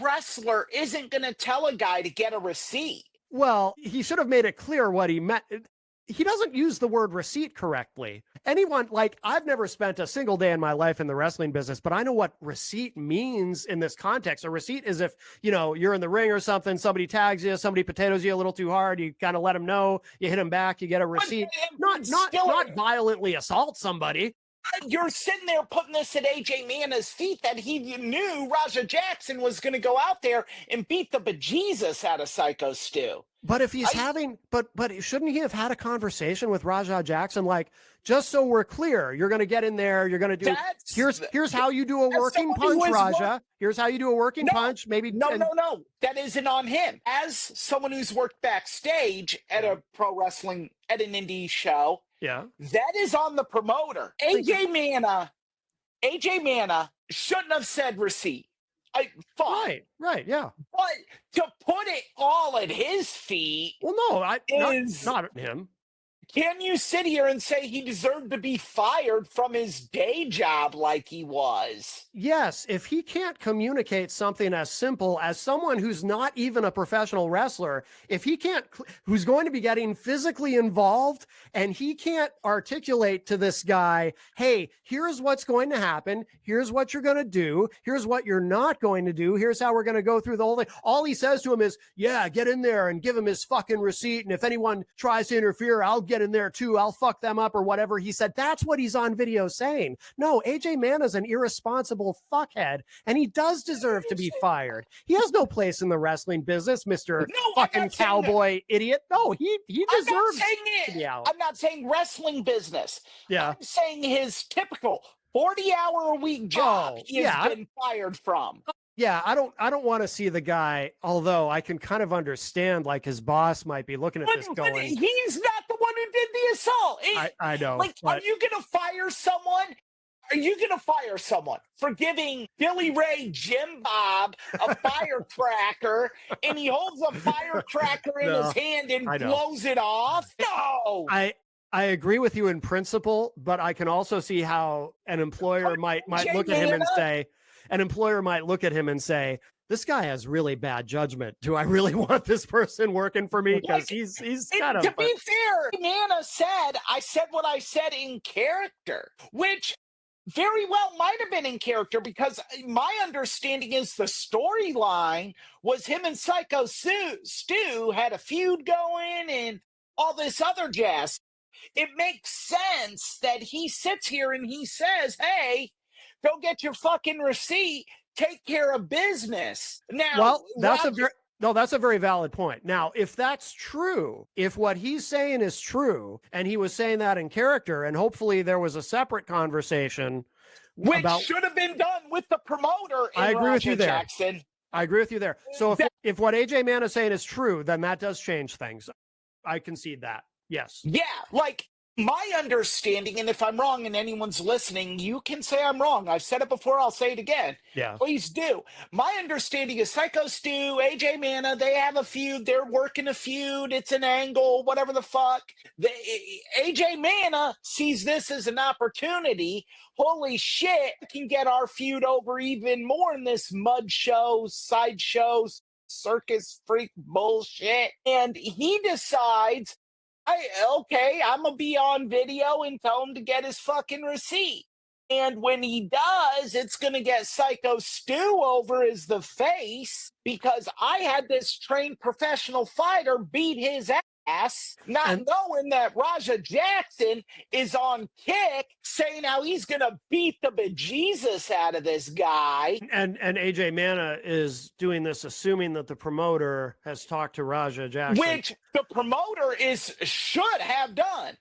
wrestler isn't going to tell a guy to get a receipt. Well, he should have made it clear what he meant. He doesn't use the word receipt correctly. Anyone, like, I've never spent a single day in my life in the wrestling business, but I know what receipt means in this context. A receipt is if, you're in the ring or something, somebody tags you, somebody potatoes you a little too hard, you kind of let them know, you hit them back, you get a receipt. Not violently assault somebody. You're sitting there putting this at AJ Mana's feet that he knew Raja Jackson was going to go out there and beat the bejesus out of Psycho Stu. But if he's but shouldn't he have had a conversation with Raja Jackson? Like, just so we're clear, you're going to get in there, you're going to do, here's how you do a working punch, Raja. Here's how you do a working punch. Maybe. No. That isn't on him. As someone who's worked backstage at a pro wrestling, at an indie show, yeah, that is on the promoter. AJ Mana shouldn't have said receipt. Right, yeah. But to put it all at his feet, well, no, not him. Can you sit here and say he deserved to be fired from his day job like he was? Yes, if he can't communicate something as simple as someone who's not even a professional wrestler, if he can't, who's going to be getting physically involved, and he can't articulate to this guy, hey, here's what's going to happen, here's what you're going to do, here's what you're not going to do, here's how we're going to go through the whole thing. All he says to him is, yeah, get in there and give him his fucking receipt, and if anyone tries to interfere, I'll get in there too, I'll fuck them up, or whatever he said. That's what he's on video saying. No, AJ Mana's an irresponsible fuckhead, and he does deserve to be fired. He has no place in the wrestling business, Mr. fucking cowboy idiot. No, he deserves to be out. I'm not saying wrestling business. Yeah. I'm saying his typical 40-hour-a-week job he has been fired from. Yeah, I don't want to see the guy, although I can kind of understand, like, his boss might be looking at this going... But he's not the one who did the assault. I know. Like, are you going to fire someone? Are you going to fire someone for giving Billy Ray Jim Bob a firecracker, and he holds a firecracker in his hand and blows it off? No! I agree with you in principle, but I can also see how an employer might look at him and say... An employer might look at him and say, this guy has really bad judgment. Do I really want this person working for me? Because he's kind of... To be fair, Mana said, I said what I said in character, which very well might have been in character, because my understanding is the storyline was him and Psycho Stu had a feud going and all this other jazz. It makes sense that he sits here and he says, hey, go get your fucking receipt. Take care of business. Now, that's a very valid point. Now, if that's true, if what he's saying is true, and he was saying that in character, and hopefully there was a separate conversation, which should have been done with the promoter. I agree with you there. Jackson. I agree with you there. So if what AJ Mana is saying is true, then that does change things. I concede that. Yes. Yeah, like, my understanding, and if I'm wrong and anyone's listening, you can say I'm wrong. I've said it before, I'll say it again. Yeah. Please do. My understanding is Psycho Stu, AJ Mana, they have a feud. They're working a feud. It's an angle, whatever the fuck. AJ Mana sees this as an opportunity. Holy shit, we can get our feud over even more in this mud show, sideshow, circus freak bullshit. And he decides, I'm going to be on video and tell him to get his fucking receipt. And when he does, it's going to get Psycho Stu over as the face, because I had this trained professional fighter beat his ass, not knowing that Raja Jackson is on Kick saying how he's going to beat the bejesus out of this guy. And AJ Mana is doing this assuming that the promoter has talked to Raja Jackson. Which the promoter should have done.